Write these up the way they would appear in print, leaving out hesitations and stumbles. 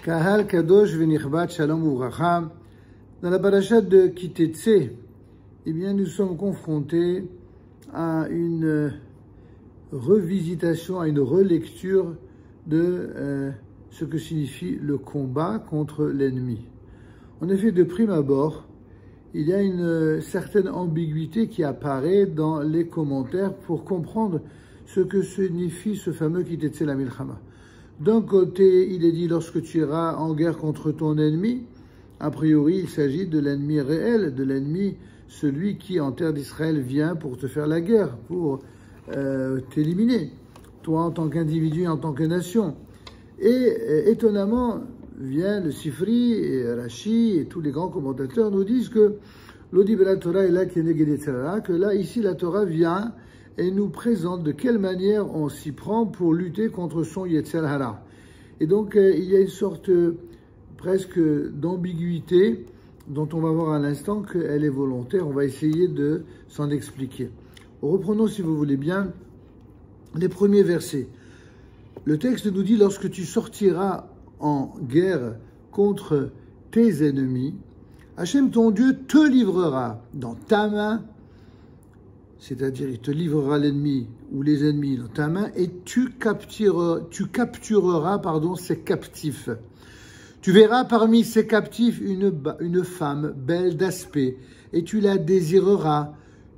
Kahal Kadosh Venichbat Shalom Uvracha. Dans la paracha de Kitetse, eh bien, nous sommes confrontés à une revisitation, à une relecture de ce que signifie le combat contre l'ennemi. En effet, de prime abord, il y a une certaine ambiguïté qui apparaît dans les commentaires pour comprendre ce que signifie ce fameux Kitetse la Milchama. D'un côté, il est dit lorsque tu iras en guerre contre ton ennemi, a priori, il s'agit de l'ennemi réel, de l'ennemi, celui qui en terre d'Israël vient pour te faire la guerre, pour t'éliminer, toi en tant qu'individu, en tant que nation. Et étonnamment, vient le Sifri et Rashi et tous les grands commentateurs nous disent que l'Odi Bela Torah est là, que là, ici, la Torah vient et nous présente de quelle manière on s'y prend pour lutter contre son Yetzer Hara. Et donc, il y a une sorte presque d'ambiguïté dont on va voir à l'instant qu'elle est volontaire. On va essayer de s'en expliquer. Reprenons, si vous voulez bien, les premiers versets. Le texte nous dit, lorsque tu sortiras en guerre contre tes ennemis, Hachem, ton Dieu, te livrera dans ta main, c'est-à-dire il te livrera l'ennemi ou les ennemis dans ta main, et tu captureras ses captifs. Tu verras parmi ces captifs une femme belle d'aspect, et tu la désireras.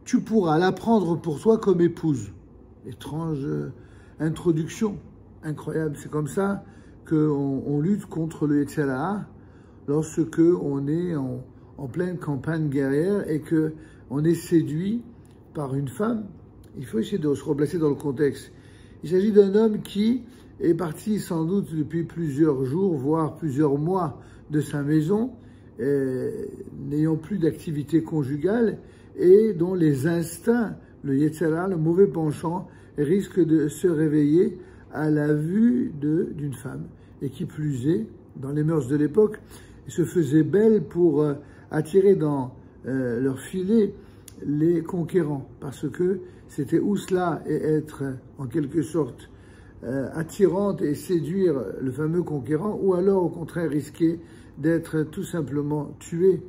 Tu pourras la prendre pour toi comme épouse. Étrange introduction, incroyable. C'est comme ça qu'on lutte contre le Yetzer Hara lorsque on est en pleine campagne guerrière et qu'on est séduit par une femme. Il faut essayer de se replacer dans le contexte. Il s'agit d'un homme qui est parti sans doute depuis plusieurs jours, voire plusieurs mois de sa maison, n'ayant plus d'activité conjugale et dont les instincts, le Yetzer Hara, le mauvais penchant, risquent de se réveiller à la vue d'une femme. Et qui plus est, dans les mœurs de l'époque, se faisait belle pour attirer dans leur filet les conquérants, parce que c'était ou cela et être en quelque sorte attirante et séduire le fameux conquérant, ou alors au contraire risquer d'être tout simplement tué.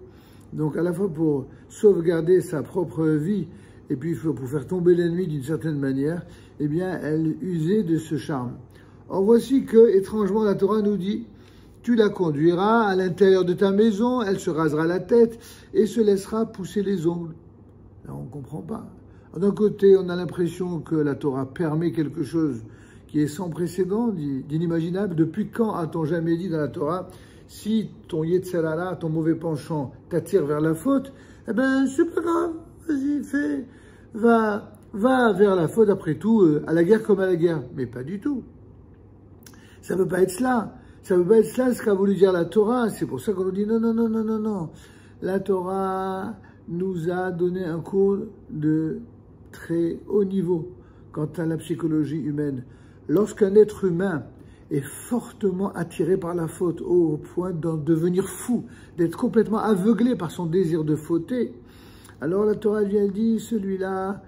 Donc à la fois pour sauvegarder sa propre vie et puis pour faire tomber l'ennemi d'une certaine manière, eh bien elle usait de ce charme. Or voici que, étrangement, la Torah nous dit, tu la conduiras à l'intérieur de ta maison, elle se rasera la tête et se laissera pousser les ongles. Là, on ne comprend pas. D'un côté, on a l'impression que la Torah permet quelque chose qui est sans précédent, d'inimaginable. Depuis quand a-t-on jamais dit dans la Torah, si ton Yetzer Hara, ton mauvais penchant, t'attire vers la faute, eh ben, c'est pas grave, vas-y, fais, va vers la faute, après tout, à la guerre comme à la guerre. Mais pas du tout. Ça ne peut pas être cela. Ça ne peut pas être cela ce qu'a voulu dire la Torah. C'est pour ça qu'on nous dit non. La Torah nous a donné un cours de très haut niveau quant à la psychologie humaine. Lorsqu'un être humain est fortement attiré par la faute au point d'en devenir fou, d'être complètement aveuglé par son désir de fauter, alors la Torah vient dire, celui-là,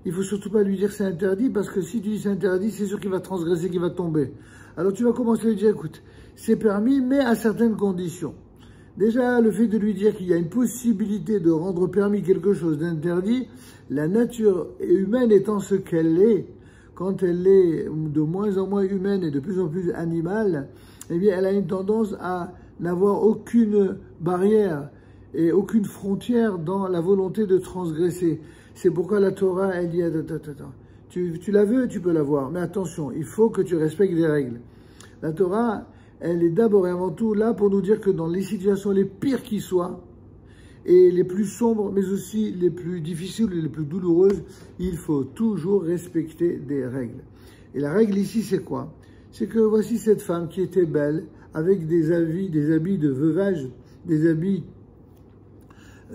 il ne faut surtout pas lui dire c'est interdit, parce que si tu dis c'est interdit, c'est sûr qu'il va transgresser, qu'il va tomber. Alors tu vas commencer à lui dire, écoute, c'est permis, mais à certaines conditions. Déjà, le fait de lui dire qu'il y a une possibilité de rendre permis quelque chose d'interdit, la nature humaine étant ce qu'elle est, quand elle est de moins en moins humaine et de plus en plus animale, eh bien, elle a une tendance à n'avoir aucune barrière et aucune frontière dans la volonté de transgresser. C'est pourquoi la Torah, elle dit, attends. Tu la veux, tu peux l'avoir, mais attention, il faut que tu respectes des règles. La Torah, elle est d'abord et avant tout là pour nous dire que dans les situations les pires qui soient, et les plus sombres, mais aussi les plus difficiles et les plus douloureuses, il faut toujours respecter des règles. Et la règle ici, c'est quoi? C'est que voici cette femme qui était belle, avec des habits de veuvage, des habits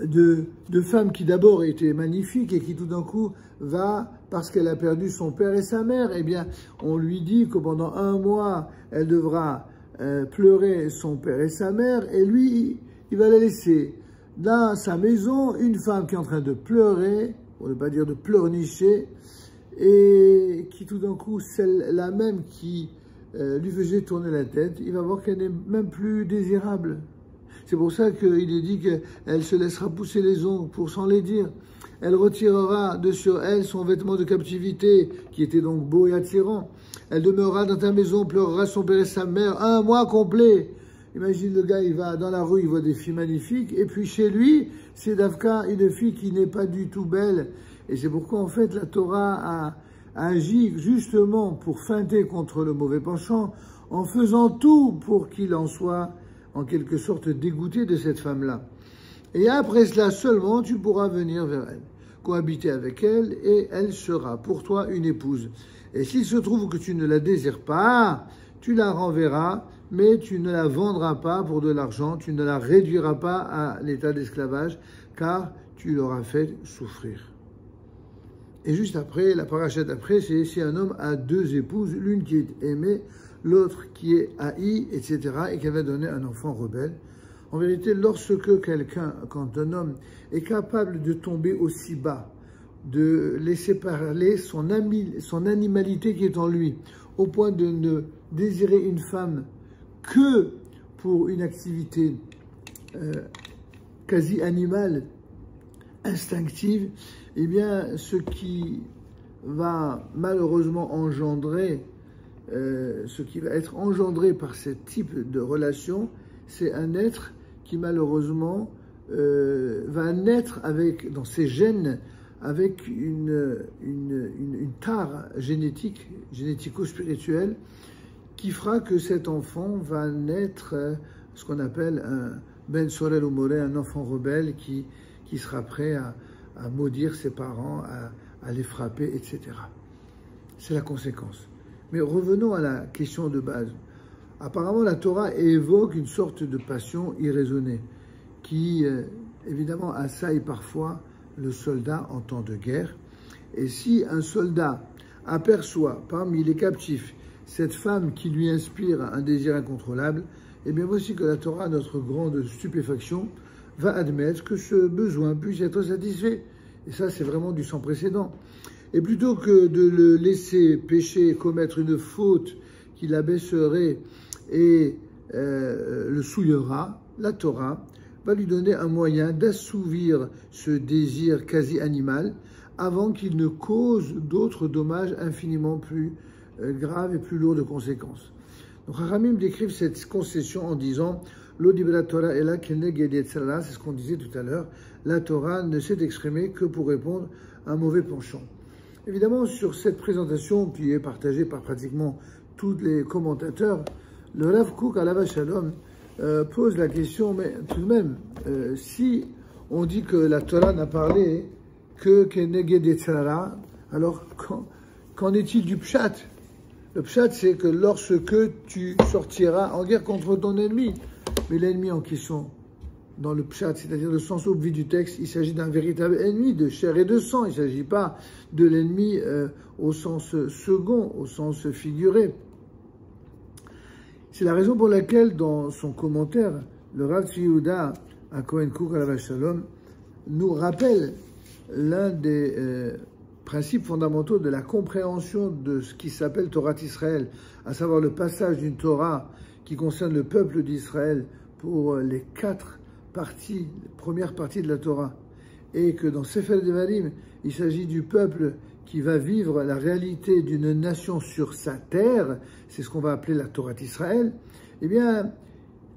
de femme qui d'abord était magnifique et qui tout d'un coup va, parce qu'elle a perdu son père et sa mère, eh bien, on lui dit que pendant 1 mois, elle devra pleurer son père et sa mère, et lui, il va la laisser dans sa maison, une femme qui est en train de pleurer, pour ne pas dire de pleurnicher, et qui tout d'un coup, celle-là même qui lui faisait tourner la tête, il va voir qu'elle n'est même plus désirable. C'est pour ça qu'il est dit qu'elle se laissera pousser les ongles pour s'en les dire. Elle retirera de sur elle son vêtement de captivité, qui était donc beau et attirant. Elle demeurera dans ta maison, pleurera son père et sa mère, 1 mois complet. Imagine le gars, il va dans la rue, il voit des filles magnifiques, et puis chez lui, c'est Davka, une fille qui n'est pas du tout belle. Et c'est pourquoi, en fait, la Torah a agi justement pour feinter contre le mauvais penchant, en faisant tout pour qu'il en soit, en quelque sorte, dégoûté de cette femme-là. Et après cela seulement, tu pourras venir vers elle, cohabiter avec elle, et elle sera pour toi une épouse. Et s'il se trouve que tu ne la désires pas, tu la renverras, mais tu ne la vendras pas pour de l'argent, tu ne la réduiras pas à l'état d'esclavage, car tu l'auras fait souffrir. Et juste après, la paracha d'après, c'est si un homme a 2 épouses, l'une qui est aimée, l'autre qui est haïe, etc., et qui va donner un enfant rebelle. En vérité, lorsque quelqu'un, quand un homme est capable de tomber aussi bas, de laisser parler son animalité qui est en lui, au point de ne désirer une femme que pour une activité quasi animale, instinctive, eh bien, ce qui va malheureusement engendrer, ce qui va être engendré par ce type de relation, c'est un être qui malheureusement va naître avec, dans ses gènes, avec une tare génétique, génético-spirituelle, qui fera que cet enfant va naître ce qu'on appelle un ben sorel ou moré, un enfant rebelle qui sera prêt à maudire ses parents, à les frapper, etc. C'est la conséquence. Mais revenons à la question de base. Apparemment, la Torah évoque une sorte de passion irraisonnée qui, évidemment, assaille parfois le soldat en temps de guerre. Et si un soldat aperçoit parmi les captifs cette femme qui lui inspire un désir incontrôlable, eh bien voici que la Torah, notre grande stupéfaction, va admettre que ce besoin puisse être satisfait. Et ça, c'est vraiment du sans précédent. Et plutôt que de le laisser pécher, commettre une faute qui l'abaisserait et le souillera, la Torah va lui donner un moyen d'assouvir ce désir quasi animal avant qu'il ne cause d'autres dommages infiniment plus graves et plus lourds de conséquences. Donc, Haramim décrivent cette concession en disant L'Odibra Torah est là, c'est ce qu'on disait tout à l'heure. La Torah ne s'est exprimée que pour répondre à un mauvais penchant. Évidemment, sur cette présentation qui est partagée par pratiquement tous les commentateurs, le Rav Kook, Alav Shalom, pose la question, mais tout de même, si on dit que la Torah n'a parlé que Keneged Yetzirah, alors qu'en est-il du Pshat? Le Pshat, c'est que lorsque tu sortiras en guerre contre ton ennemi, mais l'ennemi en question, dans le Pshat, c'est-à-dire le sens obvi du texte, il s'agit d'un véritable ennemi de chair et de sang, il ne s'agit pas de l'ennemi au sens second, au sens figuré. C'est la raison pour laquelle, dans son commentaire, le Rav Tzvi Yehuda à Cohen Kook Alav Shalom nous rappelle l'un des principes fondamentaux de la compréhension de ce qui s'appelle Torah Israël, à savoir le passage d'une Torah qui concerne le peuple d'Israël pour les 4 parties, première partie de la Torah, et que dans Sefer Devarim, il s'agit du peuple qui va vivre la réalité d'une nation sur sa terre, c'est ce qu'on va appeler la Torah d'Israël, eh bien,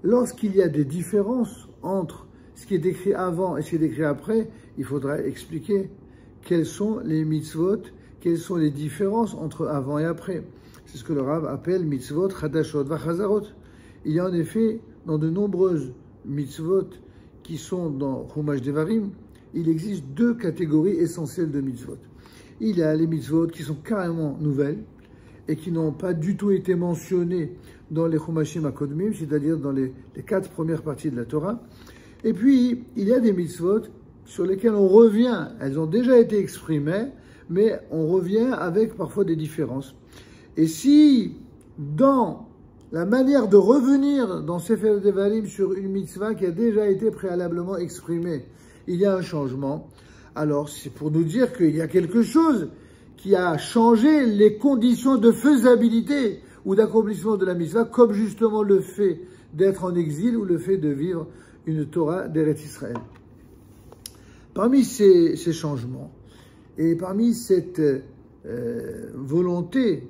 lorsqu'il y a des différences entre ce qui est écrit avant et ce qui est écrit après, il faudra expliquer quels sont les mitzvot, quelles sont les différences entre avant et après. C'est ce que le Rav appelle mitzvot, chadashot, vachazarot. Il y a en effet, dans de nombreuses mitzvot qui sont dans Chumash Devarim, il existe 2 catégories essentielles de mitzvot. Il y a les mitzvot qui sont carrément nouvelles et qui n'ont pas du tout été mentionnées dans les Chumashim HaKodmim, c'est-à-dire dans les 4 premières parties de la Torah. Et puis, il y a des mitzvot sur lesquelles on revient. Elles ont déjà été exprimées, mais on revient avec parfois des différences. Et si, dans la manière de revenir dans Sefer Devarim sur une mitzvah qui a déjà été préalablement exprimée, il y a un changement, alors c'est pour nous dire qu'il y a quelque chose qui a changé les conditions de faisabilité ou d'accomplissement de la mitzvah, comme justement le fait d'être en exil ou le fait de vivre une Torah d'Eretz Israël. Parmi ces changements et parmi cette volonté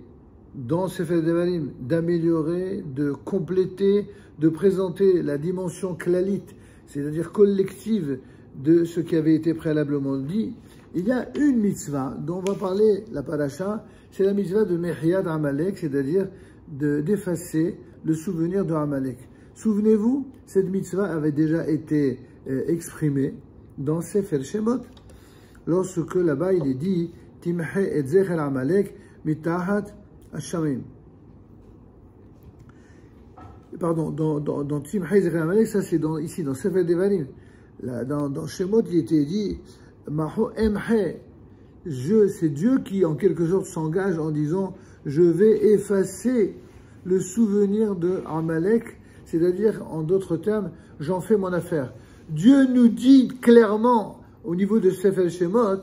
dans Sefer Devarim d'améliorer, de compléter, de présenter la dimension klalite, c'est-à-dire collective de ce qui avait été préalablement dit, il y a une mitzvah dont on va parler la paracha, c'est la mitzvah de Mehiad Amalek, c'est-à-dire d'effacer le souvenir de Amalek. Souvenez-vous, cette mitzvah avait déjà été exprimée dans Sefer Shemot, lorsque là-bas il est dit Timhe et Zecher Amalek mitahat Hashamim. Pardon, dans Timhe et Zecher Amalek, ça c'est ici dans Sefer Devarim. Dans Shemot, il était dit Maho Emhe, c'est Dieu qui en quelque sorte s'engage en disant je vais effacer le souvenir de Amalek, c'est-à-dire en d'autres termes, j'en fais mon affaire. Dieu nous dit clairement au niveau de Sefer Shemot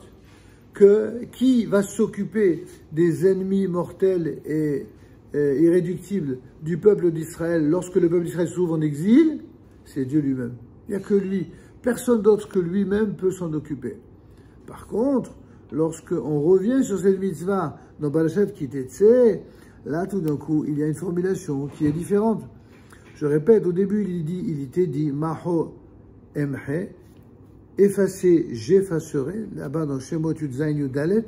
que qui va s'occuper des ennemis mortels et irréductibles du peuple d'Israël lorsque le peuple d'Israël se trouve en exil, c'est Dieu lui-même. Il n'y a que lui. Personne d'autre que lui-même peut s'en occuper. Par contre, lorsqu'on revient sur cette mitzvah dans Parashat Ki Tetzeh, là tout d'un coup, il y a une formulation qui est différente. Je répète, au début il était dit Maho Emhe, effacer, j'effacerai, là-bas dans Shemot Yudzayin Yudalet,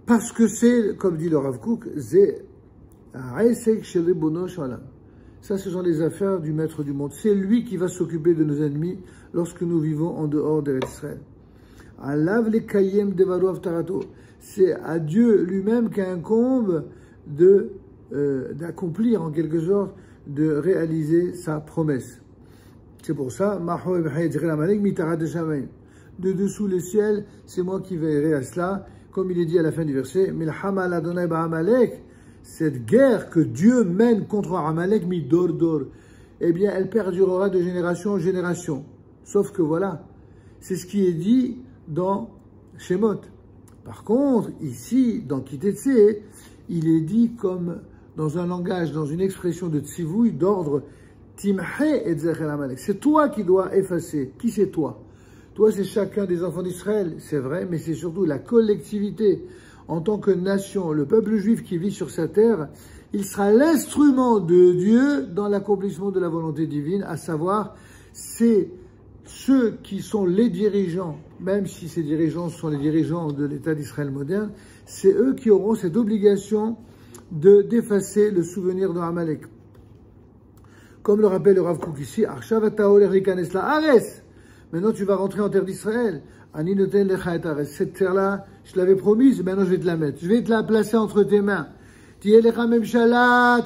parce que c'est, comme dit le Rav Kook, c'est Aesek Shelibono Shalom. Ça, ce sont les affaires du maître du monde. C'est lui qui va s'occuper de nos ennemis lorsque nous vivons en dehors d'Eretz Israël. Alav le kayem devaru avtarato. C'est à Dieu lui-même qu'incombe d'accomplir en quelque sorte, de réaliser sa promesse. C'est pour ça, de dessous les ciels, c'est moi qui veillerai à cela, comme il est dit à la fin du verset, cette guerre que Dieu mène contre Amalek, eh bien, elle perdurera de génération en génération. Sauf que voilà, c'est ce qui est dit dans Shemot. Par contre, ici, dans Ki Tetzeh, il est dit comme dans un langage, dans une expression de tzivouï, d'ordre, Timhe et Zecher Amalek. C'est toi qui dois effacer. Qui c'est toi? Toi, c'est chacun des enfants d'Israël, c'est vrai, mais c'est surtout la collectivité. En tant que nation, le peuple juif qui vit sur sa terre, il sera l'instrument de Dieu dans l'accomplissement de la volonté divine, à savoir, c'est ceux qui sont les dirigeants, même si ces dirigeants sont les dirigeants de l'État d'Israël moderne, c'est eux qui auront cette obligation d'effacer le souvenir de Amalek. Comme le rappelle le Rav Kook ici, maintenant tu vas rentrer en terre d'Israël. Cette terre-là, je l'avais promise, maintenant je vais te la mettre. Je vais te la placer entre tes mains. Tu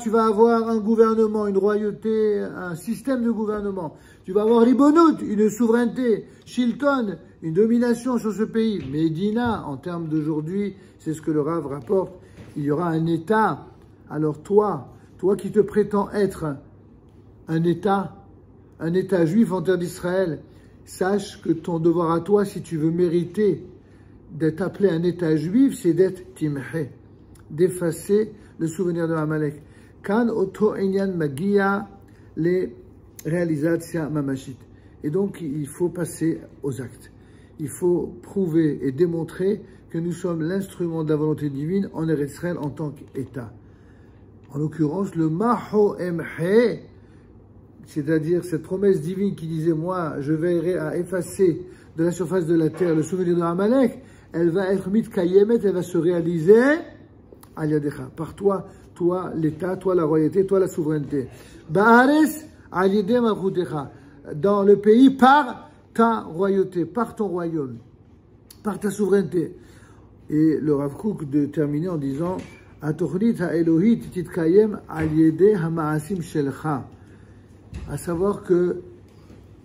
vas avoir un gouvernement, une royauté, un système de gouvernement. Tu vas avoir Ribonout, une souveraineté, Shilton, une domination sur ce pays. Médina, en termes d'aujourd'hui, c'est ce que le Rav rapporte, il y aura un État. Alors toi qui te prétends être un État juif en terre d'Israël, sache que ton devoir à toi, si tu veux mériter d'être appelé un État juif, c'est d'être timhe, d'effacer le souvenir de Amalek. Kan oto enyan magia les réalisations mamashit. Et donc, il faut passer aux actes. Il faut prouver et démontrer que nous sommes l'instrument de la volonté divine en Eretz Israël en tant qu'État. En l'occurrence, le Maho Emhe, c'est-à-dire cette promesse divine qui disait, moi, je veillerai à effacer de la surface de la terre le souvenir de Amalek, elle va être mitkayemet, elle va se réaliser al yadecha, par toi l'État, toi la royauté, toi la souveraineté. Ba'ares al yedem malchutecha, dans le pays par ta royauté, par ton royaume, par ta souveraineté. Et le Rav Kook de terminer en disant, Atochnit ha'elohit titkayem al yedeh hama'asim shelcha. À savoir que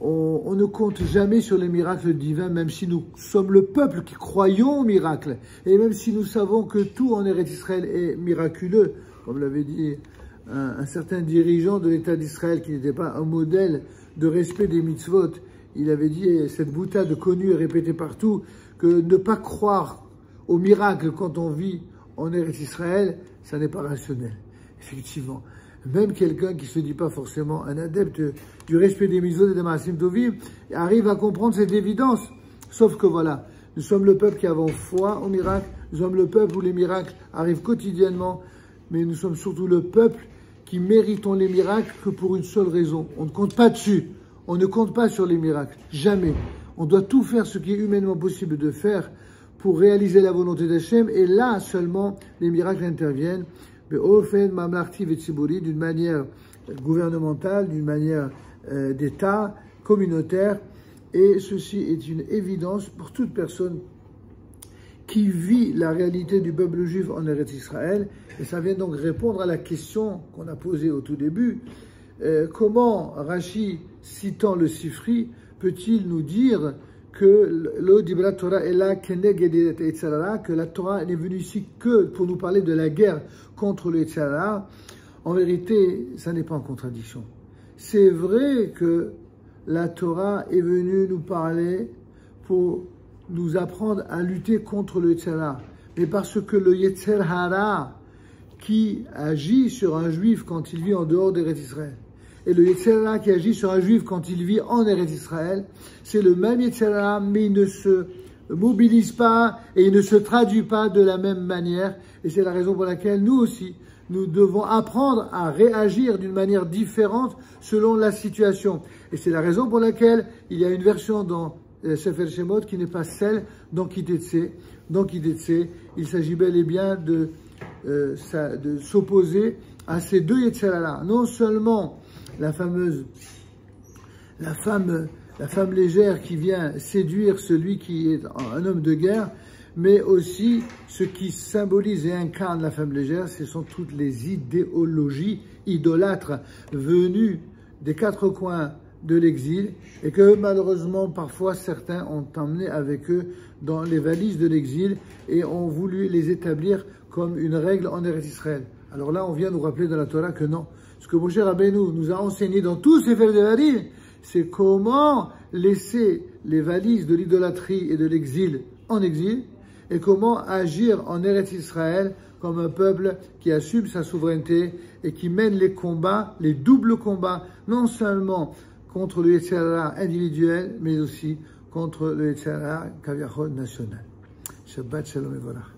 on ne compte jamais sur les miracles divins, même si nous sommes le peuple qui croyons aux miracles, et même si nous savons que tout en Eretz Israël est miraculeux, comme l'avait dit un certain dirigeant de l'État d'Israël qui n'était pas un modèle de respect des mitzvot. Il avait dit, cette boutade connue et répétée partout, que ne pas croire aux miracles quand on vit en Eretz Israël, ça n'est pas rationnel. effectivement, même quelqu'un qui ne se dit pas forcément un adepte du respect des mitzvot et des maasim tovim arrive à comprendre cette évidence. Sauf que voilà, nous sommes le peuple qui avons foi au miracle, nous sommes le peuple où les miracles arrivent quotidiennement, mais nous sommes surtout le peuple qui méritons les miracles que pour une seule raison. On ne compte pas dessus, on ne compte pas sur les miracles, jamais. On doit tout faire ce qui est humainement possible de faire pour réaliser la volonté d'Hachem, et là seulement les miracles interviennent. D'une manière gouvernementale, d'une manière d'État, communautaire, et ceci est une évidence pour toute personne qui vit la réalité du peuple juif en Eretz Israël, et ça vient donc répondre à la question qu'on a posée au tout début. Comment Rashi, citant le Sifri, peut-il nous dire que le Dibrat Torah est là, que la Torah n'est venue ici que pour nous parler de la guerre contre le Yetzer Hara? En vérité, ça n'est pas en contradiction. C'est vrai que la Torah est venue nous parler pour nous apprendre à lutter contre le Yetzer Hara, mais parce que le Yetzer Hara qui agit sur un juif quand il vit en dehors d'Eretz Israël, et le Yetzer Hara qui agit sur un juif quand il vit en Eretz Israël, c'est le même Yetzer Hara, mais il ne se mobilise pas et il ne se traduit pas de la même manière. Et c'est la raison pour laquelle nous aussi, nous devons apprendre à réagir d'une manière différente selon la situation. Et c'est la raison pour laquelle il y a une version dans Sefer Shemot qui n'est pas celle dans Kitetse. Dans Kitetse, il s'agit bel et bien de s'opposer à ces deux Yetzer Hara. Non seulement la femme légère qui vient séduire celui qui est un homme de guerre, mais aussi ce qui symbolise et incarne la femme légère, ce sont toutes les idéologies idolâtres venues des quatre coins de l'exil et que malheureusement parfois certains ont emmené avec eux dans les valises de l'exil et ont voulu les établir comme une règle en Eretz Israël. Alors là, on vient nous rappeler dans la Torah que non. Ce que Moshe Rabbeinu nous a enseigné dans tous ces Sefer Devarim, c'est comment laisser les valises de l'idolâtrie et de l'exil en exil, et comment agir en Eretz Israël comme un peuple qui assume sa souveraineté et qui mène les combats, les doubles combats, non seulement contre le Yetzer Hara individuel, mais aussi contre le Yetzer Hara Kaviachol national. Shabbat Shalom et Volach.